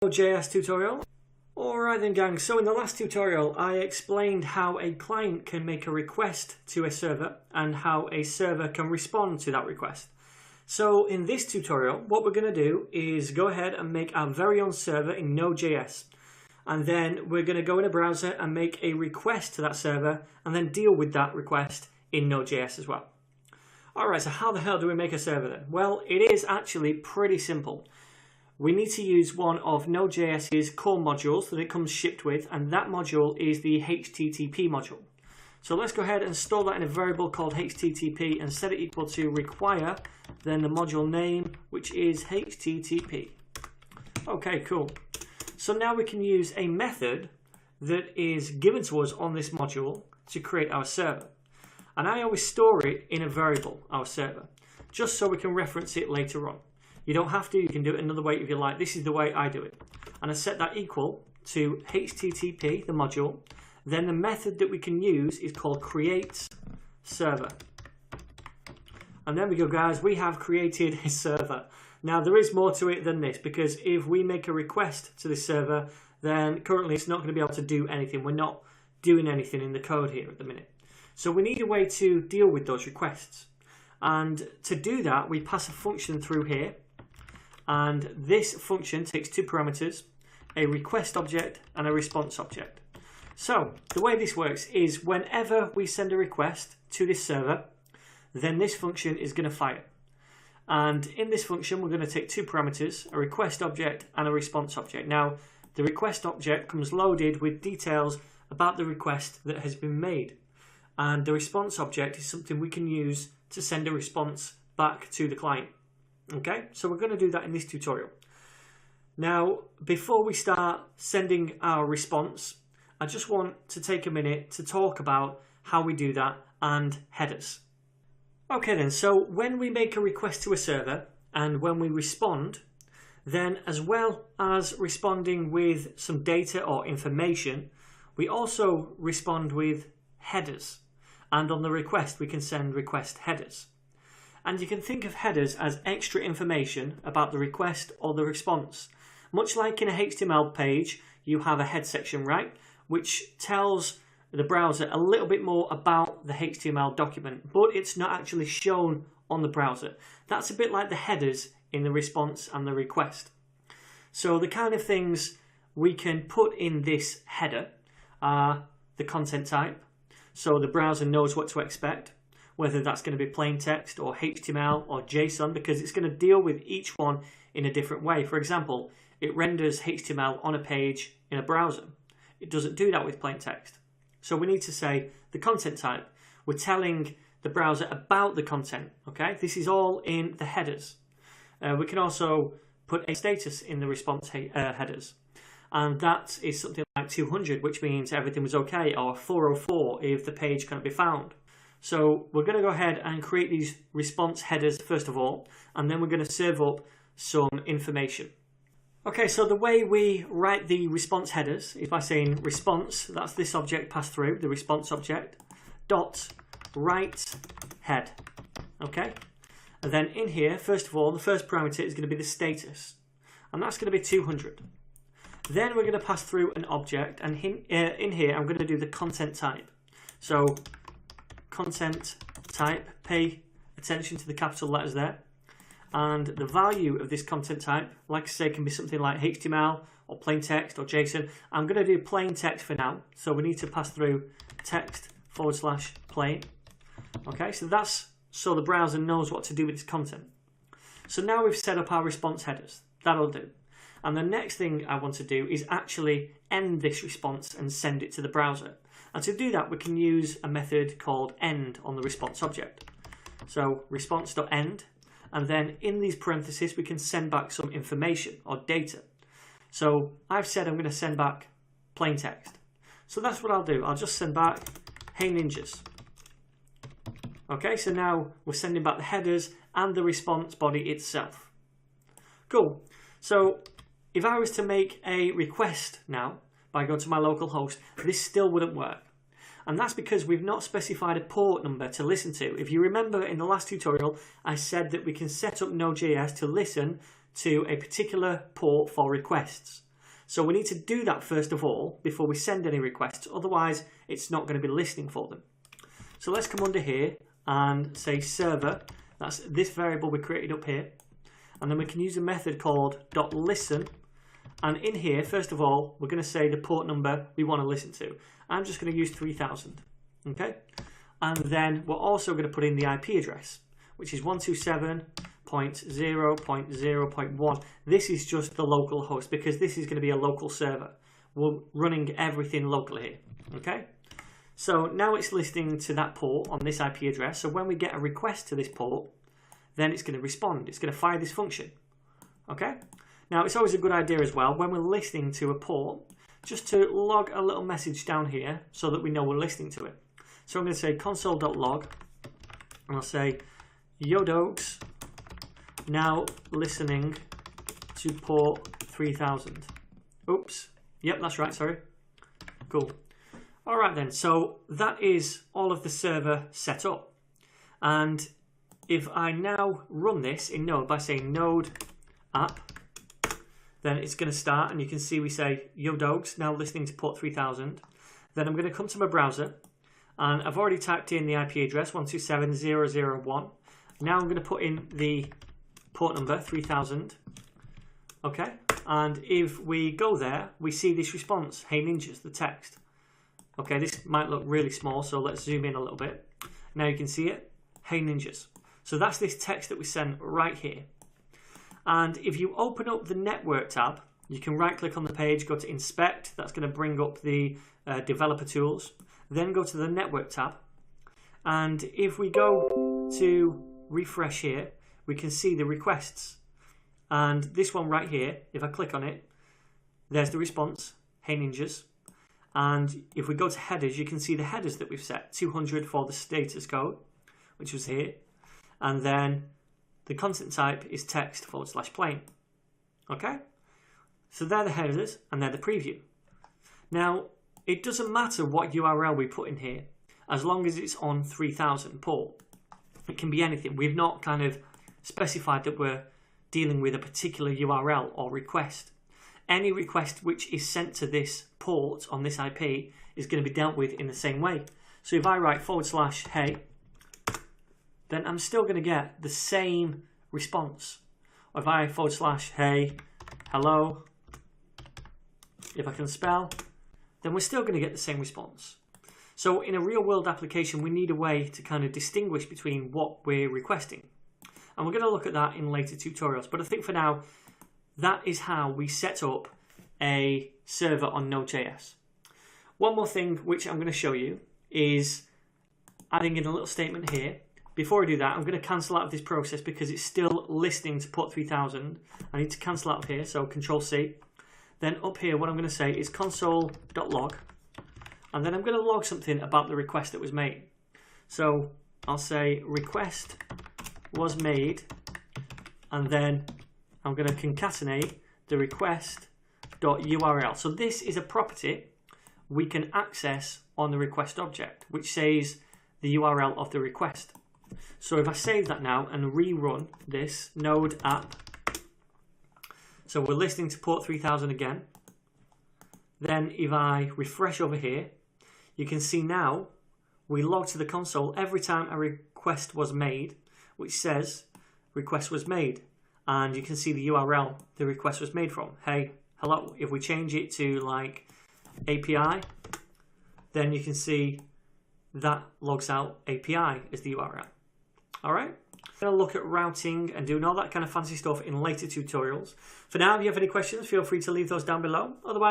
Node.js tutorial. Alright then gang, so in the last tutorial I explained how a client can make a request to a server and how a server can respond to that request. So in this tutorial what we're going to do is go ahead and make our very own server in Node.js, and then we're going to go in a browser and make a request to that server and then deal with that request in Node.js as well. Alright, so how the hell do we make a server then? Well, it is actually pretty simple. We need to use one of Node.js's core modules that it comes shipped with, and that module is the HTTP module. So let's go ahead and store that in a variable called HTTP and set it equal to require, then the module name, which is HTTP. Okay, cool. So now we can use a method that is given to us on this module to create our server. And I always store it in a variable, our server, just so we can reference it later on. You don't have to, you can do it another way if you like. This is the way I do it. And I set that equal to HTTP, the module. Then the method that we can use is called create server. And there we go, guys, we have created a server. Now there is more to it than this, because if we make a request to this server, then currently it's not going to be able to do anything. We're not doing anything in the code here at the minute. So we need a way to deal with those requests. And to do that, we pass a function through here. And this function takes two parameters, a request object and a response object. So the way this works is whenever we send a request to this server, then this function is going to fire. And in this function, we're going to take two parameters, a request object and a response object. Now, the request object comes loaded with details about the request that has been made. And the response object is something we can use to send a response back to the client. Okay, so we're going to do that in this tutorial. Now, before we start sending our response, I just want to take a minute to talk about how we do that and headers. Okay then, so when we make a request to a server and when we respond, then as well as responding with some data or information, we also respond with headers. And on the request, we can send request headers. And you can think of headers as extra information about the request or the response. Much like in a HTML page, you have a head section, right? Which tells the browser a little bit more about the HTML document, but it's not actually shown on the browser. That's a bit like the headers in the response and the request. So the kind of things we can put in this header are the content type, so the browser knows what to expect, whether that's going to be plain text or HTML or JSON, because it's going to deal with each one in a different way. For example, it renders HTML on a page in a browser. It doesn't do that with plain text. So we need to say the content type. We're telling the browser about the content. Okay, this is all in the headers. We can also put a status in the response headers. And that is something like 200, which means everything was okay, or 404 if the page can't be found. So we're going to go ahead and create these response headers first of all, and then we're going to serve up some information. Okay, so the way we write the response headers is by saying response, that's this object passed through, the response object, dot write head. Okay, and then in here, first of all, the first parameter is going to be the status, and that's going to be 200. Then we're going to pass through an object, and in here I'm going to do the content type. So content type, pay attention to the capital letters there, and the value of this content type, like I say, can be something like HTML or plain text or JSON. I'm going to do plain text for now, so we need to pass through text / plain. Okay, so that's so the browser knows what to do with its content. So now we've set up our response headers. That'll do. And the next thing I want to do is actually end this response and send it to the browser. And to do that, we can use a method called end on the response object. So response.end, and then in these parentheses, we can send back some information or data. So I've said I'm going to send back plain text. So that's what I'll do. I'll just send back, hey ninjas. Okay, so now we're sending back the headers and the response body itself. Cool. So if I was to make a request now by going to my local host, this still wouldn't work. And that's because we've not specified a port number to listen to. If you remember in the last tutorial, I said that we can set up Node.js to listen to a particular port for requests. So we need to do that first of all before we send any requests, otherwise it's not going to be listening for them. So let's come under here and say server, that's this variable we created up here, and then we can use a method called .listen, and in here first of all we're going to say the port number we want to listen to. I'm just going to use 3000, okay? And then we're also going to put in the IP address, which is 127.0.0.1. This is just the local host because this is going to be a local server. We're running everything locally here, okay? So now it's listening to that port on this IP address. So when we get a request to this port, then it's going to respond. It's going to fire this function, okay? Now it's always a good idea as well when we're listening to a port, just to log a little message down here so that we know we're listening to it. So I'm going to say console.log, and I'll say yo dogs, now listening to port 3000. Oops, yep, that's right, sorry. Cool. All right then, so that is all of the server set up. And if I now run this in Node by saying node app, then it's going to start, and you can see we say yo dogs, now listening to port 3000. Then I'm going to come to my browser, and I've already typed in the IP address 127.0.0.1. Now I'm going to put in the port number 3000. Okay, and if we go there, we see this response, hey ninjas, the text. Okay, this might look really small, so let's zoom in a little bit. Now you can see it, hey ninjas. So that's this text that we sent right here. And if you open up the network tab, you can right click on the page, go to inspect, that's going to bring up the developer tools. Then go to the network tab, and if we go to refresh here, we can see the requests, and this one right here, if I click on it, there's the response, hey ninjas. And if we go to headers, you can see the headers that we've set, 200 for the status code, which was here, and then the content type is text /plain. Okay, so they're the headers and they're the preview. Now it doesn't matter what URL we put in here, as long as it's on 3000 port. It can be anything. We've not kind of specified that we're dealing with a particular URL or request. Any request which is sent to this port on this IP is going to be dealt with in the same way. So if I write /hey, then I'm still going to get the same response. Or if I /hey, hello, if I can spell, then we're still going to get the same response. So in a real world application, we need a way to kind of distinguish between what we're requesting. And we're going to look at that in later tutorials. But I think for now, that is how we set up a server on Node.js. One more thing which I'm going to show you is adding in a little statement here. Before I do that, I'm going to cancel out of this process because it's still listening to port 3000. I need to cancel out of here, so Control C. Then up here, what I'm going to say is console.log, and then I'm going to log something about the request that was made. So I'll say request was made, and then I'm going to concatenate the request.url. So this is a property we can access on the request object, which says the URL of the request. So if I save that now and rerun this node app, so we're listening to port 3000 again. Then if I refresh over here, you can see now we log to the console every time a request was made, which says request was made. And you can see the URL the request was made from. Hey, hello. If we change it to like API, then you can see that logs out API as the URL. All right. We're going to look at routing and doing all that kind of fancy stuff in later tutorials. For now, if you have any questions, feel free to leave those down below. Otherwise,